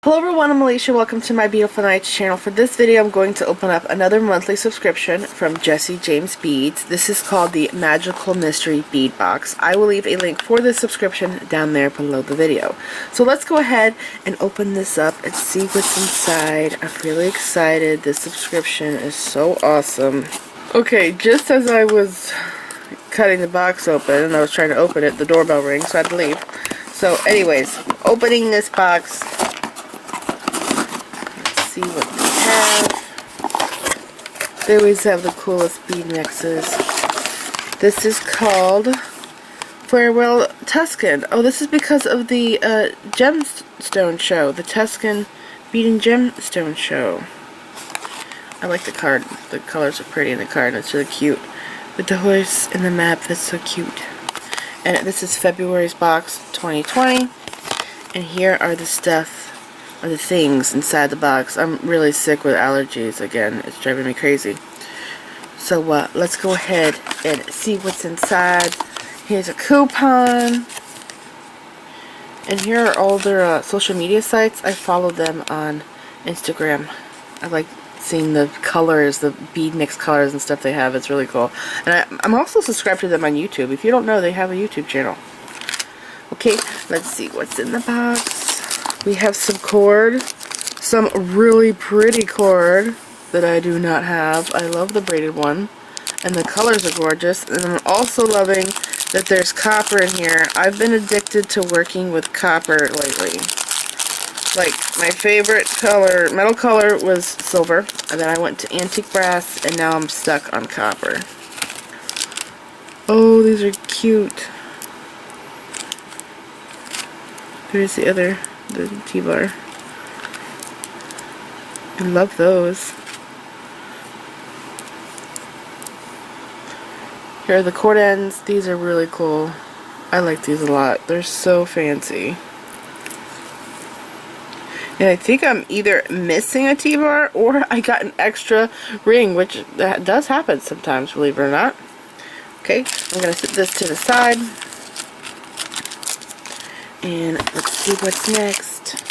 Hello everyone, I'm Alicia. Welcome to my Beautiful Nights channel. For this video, I'm going to open up another monthly subscription from Jesse James Beads. This is called the Magical Mystery Bead Box. I will leave a link for this subscription down there below the video. So let's go ahead and open this up and see what's inside. I'm really excited. This subscription is so awesome. Okay, just as I was cutting the box open and I was trying to open it, the doorbell rings, so I had to leave. So anyways, opening this box. See what they have. They always have the coolest bead mixes. This is called Farewell Tuscan. Oh, this is because of the gemstone show, the Tuscan Bead and Gemstone show. I like the card. The colors are pretty in the card. It's really cute. With the horse and the map, that's so cute. And this is February's box 2020. And here are the stuff, or the things inside the box. I'm really sick with allergies again. It's driving me crazy. So let's go ahead and see what's inside. Here's a coupon. And here are all their social media sites. I follow them on Instagram. I like seeing the colors, the bead mix colors and stuff they have. It's really cool. And I'm also subscribed to them on YouTube. If you don't know, they have a YouTube channel. Okay, let's see what's in the box. We have some cord, some really pretty cord that I do not have. I love the braided one, and the colors are gorgeous. And I'm also loving that there's copper in here. I've been addicted to working with copper lately. Like, my favorite color, metal color, was silver, and then I went to antique brass, and now I'm stuck on copper. Oh, these are cute. Here's the other, the T-bar. I love those. Here are the cord ends. These are really cool. I like these a lot. They're so fancy. And I think I'm either missing a T-bar or I got an extra ring, which that does happen sometimes, believe it or not. Okay, I'm going to set this to the side. And let's see what's next.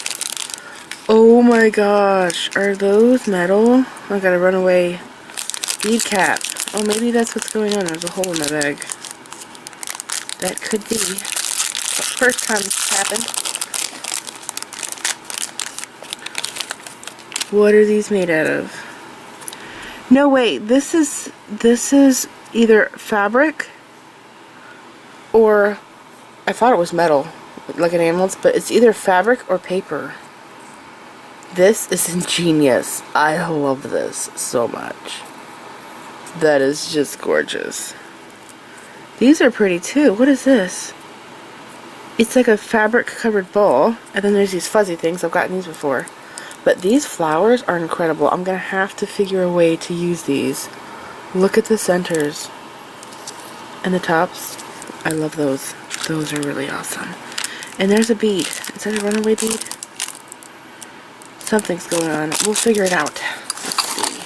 Oh my gosh, are those metal? I got a runaway bead cap. Oh, maybe that's what's going on. There's a hole in my bag. That could be. But first time this happened. What are these made out of? No, wait. This is either fabric or I thought it was metal, like an enamel, but it's either fabric or paper. This is ingenious. I love this so much. That is just gorgeous. These are pretty too. What is this? It's like a fabric covered bowl, and then there's these fuzzy things. I've gotten these before. But these flowers are incredible. I'm going to have to figure a way to use these. Look at the centers. And the tops. I love those. Those are really awesome. And there's a bead. Is that a runaway bead? Something's going on. We'll figure it out. Let's see.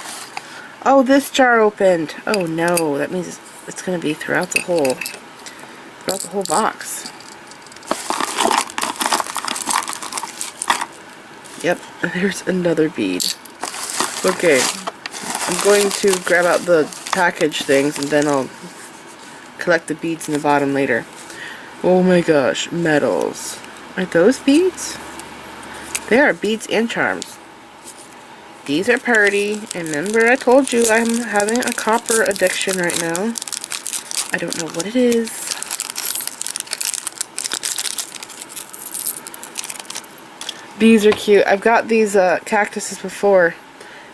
Oh, this jar opened. Oh no. That means it's going to be throughout the whole box. Yep, there's another bead. Okay, I'm going to grab out the package things and then I'll collect the beads in the bottom later. Oh my gosh, metals. Are those beads? They are beads and charms. These are pretty. And remember I told you I'm having a copper addiction right now. I don't know what it is. These are cute. I've got these cactuses before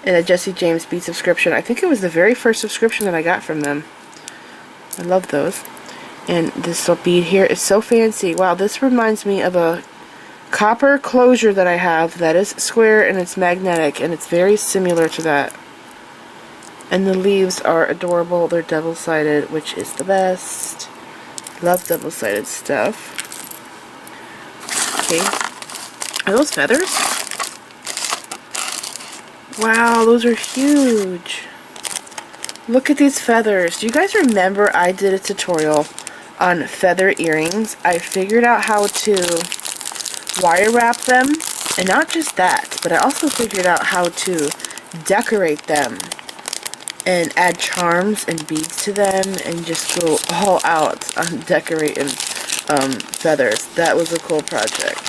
in a Jesse James Bead subscription. I think it was the very first subscription that I got from them. I love those. And this little bead here is so fancy. Wow, this reminds me of a copper closure that I have that is square and it's magnetic, and it's very similar to that. And the leaves are adorable. They're double-sided, which is the best. Love double-sided stuff. Okay. Are those feathers? Wow, those are huge. Look at these feathers. Do you guys remember I did a tutorial on feather earrings? I figured out how to wire wrap them And not just that, but I also figured out how to decorate them and add charms and beads to them and just go all out on decorating feathers. That was a cool project.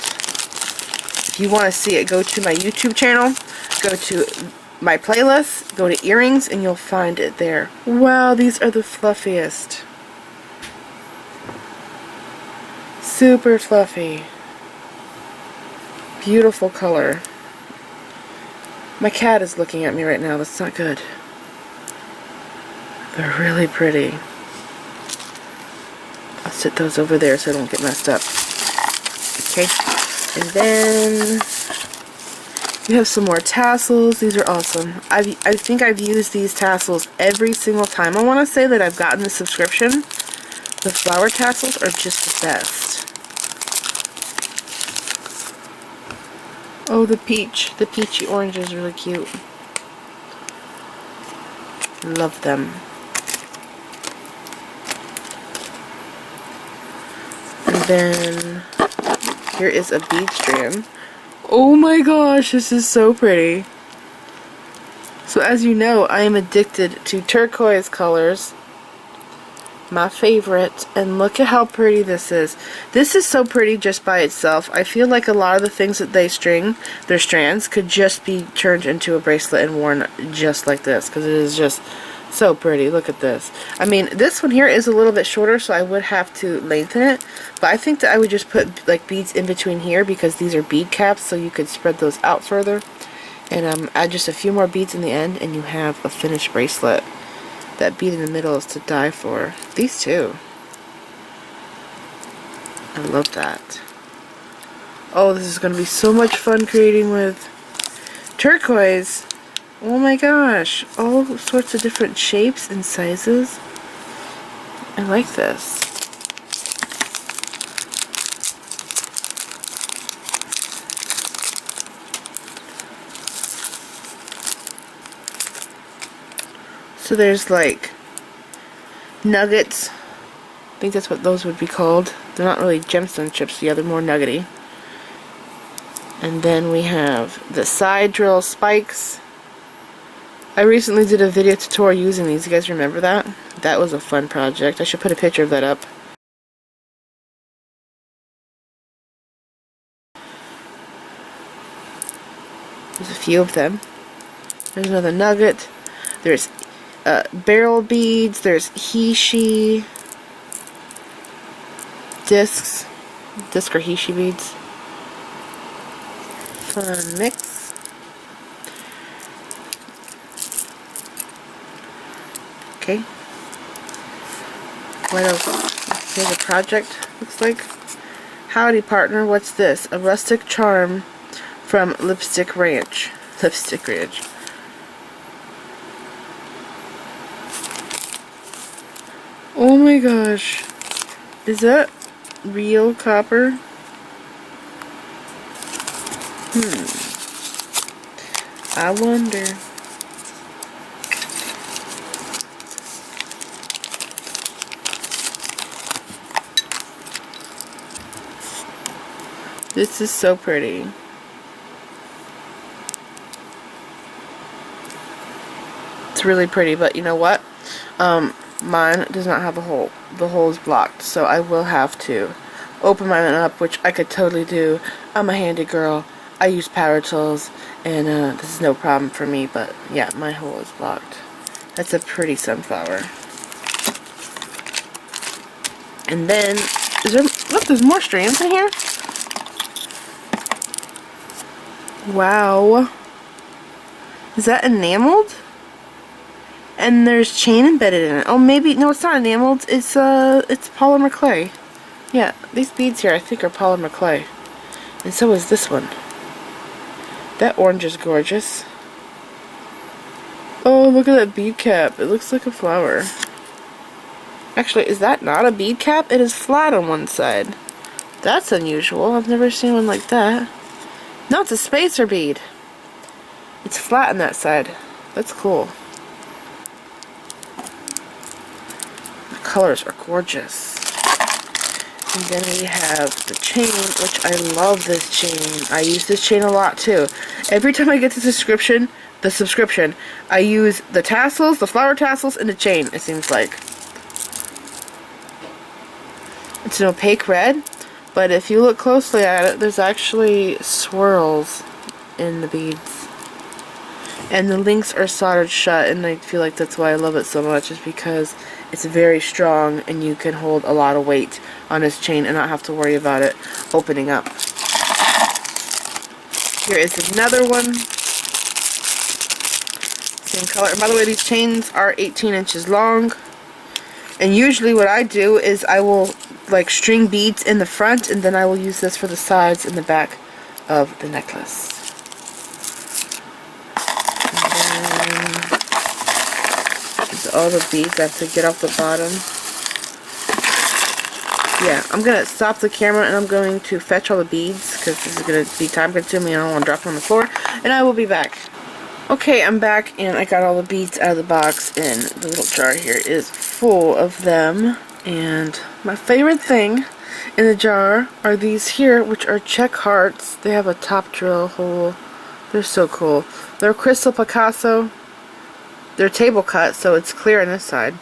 If you want to see it, go to my YouTube channel, go to my playlist, go to earrings, and you'll find it there. Wow, these are the fluffiest. Super fluffy. Beautiful color. My cat is looking at me right now. That's not good. They're really pretty. I'll sit those over there so they don't get messed up. Okay. And then we have some more tassels. These are awesome. I think I've used these tassels every single time. I want to say that I've gotten the subscription. The flower tassels are just the best. Oh, the peach. The peachy orange is really cute. Love them. And then here is a bead strand. Oh my gosh, this is so pretty. So as you know, I am addicted to turquoise colors. My favorite. And look at how pretty this is. This is so pretty just by itself. I feel like a lot of the things that they string, their strands, could just be turned into a bracelet and worn just like this, because it is just so pretty. Look at this. I mean, this one here is a little bit shorter, so I would have to lengthen it, but I think that I would just put like beads in between here, because these are bead caps, so you could spread those out further, and add just a few more beads in the end, and you have a finished bracelet. That bead in the middle is to die for. These two. I love that. Oh, this is going to be so much fun creating with turquoise. Oh my gosh. All sorts of different shapes and sizes. I like this. So there's like nuggets. I think that's what those would be called. They're not really gemstone chips, yeah, they're more nuggety. And then we have the side drill spikes. I recently did a video tutorial using these. You guys remember that? That was a fun project. I should put a picture of that up. There's a few of them. There's another nugget. There's barrel beads, there's he-she disc or he-she beads. Fun mix. Okay. What else? Here's a project, looks like. Howdy partner, what's this? A Rustic Charm from Lipstick Ranch. Lipstick Ranch. Oh my gosh. Is that real copper? I wonder. This is so pretty. It's really pretty, but you know what? Mine does not have a hole. The hole is blocked, so I will have to open mine up, which I could totally do. I'm a handy girl. I use power tools, and this is no problem for me, but yeah, my hole is blocked. That's a pretty sunflower. And then, look, there's more strands in here. Wow. Is that enameled? And there's chain embedded in it. Oh, maybe, no, it's not enameled. It's polymer clay. Yeah, these beads here I think are polymer clay. And so is this one. That orange is gorgeous. Oh, look at that bead cap. It looks like a flower. Actually, is that not a bead cap? It is flat on one side. That's unusual. I've never seen one like that. No, it's a spacer bead. It's flat on that side. That's cool. The colors are gorgeous. And then we have the chain, which I love this chain. I use this chain a lot too. Every time I get the subscription, I use the tassels, the flower tassels, and the chain, it seems like. It's an opaque red, but if you look closely at it, there's actually swirls in the beads. And the links are soldered shut, and I feel like that's why I love it so much, is because it's very strong and you can hold a lot of weight on this chain and not have to worry about it opening up. Here is another one. Same color. And by the way, these chains are 18 inches long. And usually what I do is I will like string beads in the front, and then I will use this for the sides and the back of the necklace. All the beads. I have to get off the bottom. Yeah, I'm going to stop the camera and I'm going to fetch all the beads because this is going to be time consuming and I don't want to drop them on the floor. And I will be back. Okay, I'm back and I got all the beads out of the box, and the little jar here is full of them. And my favorite thing in the jar are these here, which are Czech Hearts. They have a top drill hole. They're so cool. They're Crystal Picasso. They're table cut, so it's clear on this side.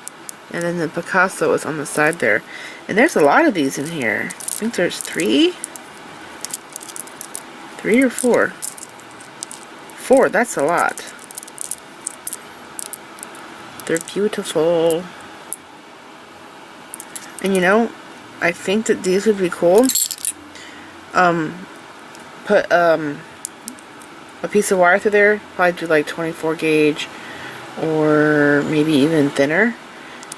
And then the Picasso is on the side there. And there's a lot of these in here. I think there's 3? 3 or 4? 4, that's a lot. They're beautiful. And you know, I think that these would be cool. Put a piece of wire through there. Probably do like 24 gauge. Or maybe even thinner,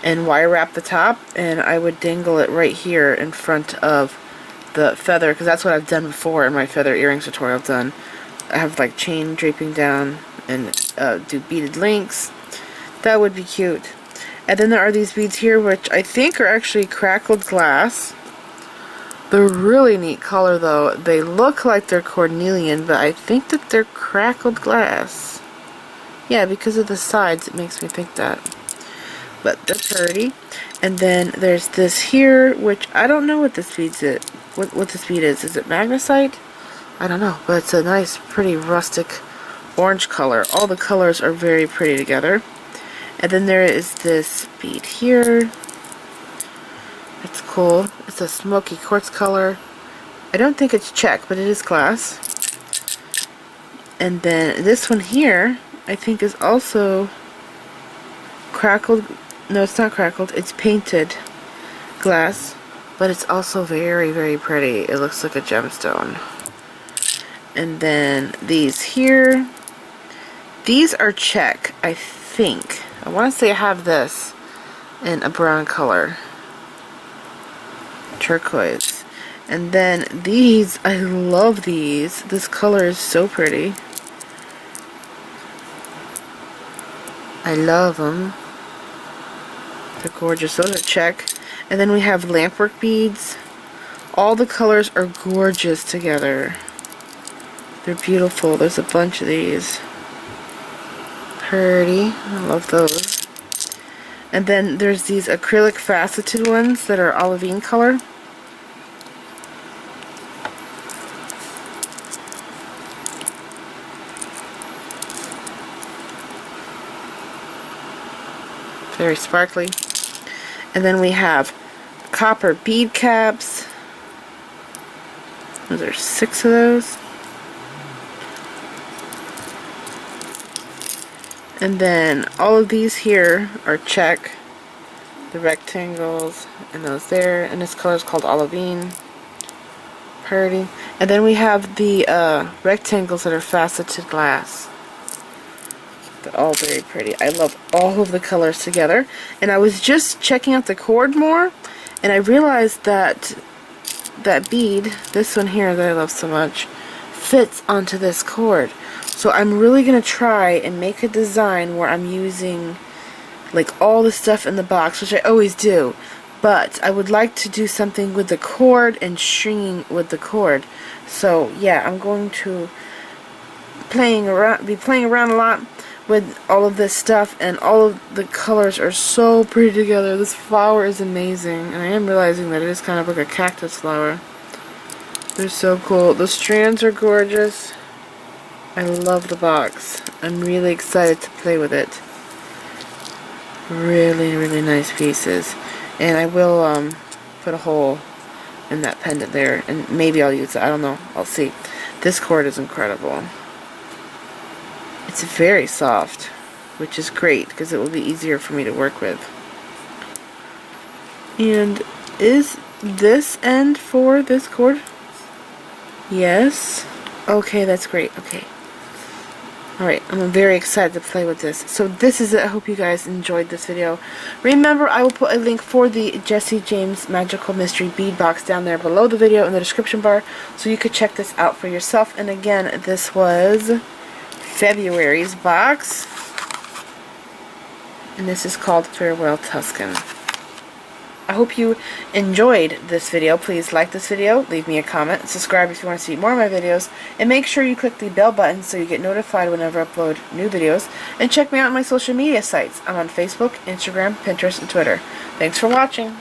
and wire wrap the top, and I would dangle it right here in front of the feather, because that's what I've done before in my feather earrings tutorial I've done. I have like chain draping down and do beaded links. That would be cute. And then there are these beads here, which I think are actually crackled glass. They're really neat color though. They look like they're cornelian, but I think that they're crackled glass. Yeah, because of the sides, it makes me think that. But they're pretty. And then there's this here, which I don't know what this bead's it. What this bead is. Is it magnesite? I don't know, but it's a nice, pretty rustic orange color. All the colors are very pretty together. And then there is this bead here. It's cool. It's a smoky quartz color. I don't think it's Czech, but it is glass. And then this one here, I think is also crackled. No, it's not crackled. It's painted glass, but it's also very, very pretty. It looks like a gemstone. And then these here, these are Czech, I think. I want to say I have this in a brown color, turquoise. And then these, I love these. This color is so pretty. I love them. They're gorgeous. Those are Czech. And then we have lampwork beads. All the colors are gorgeous together. They're beautiful. There's a bunch of these. Pretty. I love those. And then there's these acrylic faceted ones that are olivine color. Very sparkly. And then we have copper bead caps. There's 6 of those. And then all of these here are Czech. The rectangles and those there. And this color is called olivine. Pretty. And then we have the rectangles that are faceted glass. They're all very pretty. I love all of the colors together. And I was just checking out the cord more, and I realized that that bead, this one here that I love so much, fits onto this cord. So I'm really going to try and make a design where I'm using like all the stuff in the box, which I always do. But I would like to do something with the cord and stringing with the cord. So yeah, I'm going to be playing around a lot with all of this stuff, and all of the colors are so pretty together. This flower is amazing, and I am realizing that it is kind of like a cactus flower. They're so cool. The strands are gorgeous. I love the box. I'm really excited to play with it. Really, really nice pieces. And I will put a hole in that pendant there, and maybe I'll use it. I don't know. I'll see. This cord is incredible. It's very soft, which is great because it will be easier for me to work with. And is this end for this cord? Yes. Okay, that's great. Okay. Alright, I'm very excited to play with this. So this is it. I hope you guys enjoyed this video. Remember, I will put a link for the Jesse James Magical Mystery Bead Box down there below the video in the description bar, so you could check this out for yourself. And again, this was February's box. And this is called Farewell Tuscan. I hope you enjoyed this video. Please like this video, leave me a comment, subscribe if you want to see more of my videos, and make sure you click the bell button so you get notified whenever I upload new videos. And check me out on my social media sites. I'm on Facebook, Instagram, Pinterest, and Twitter. Thanks for watching.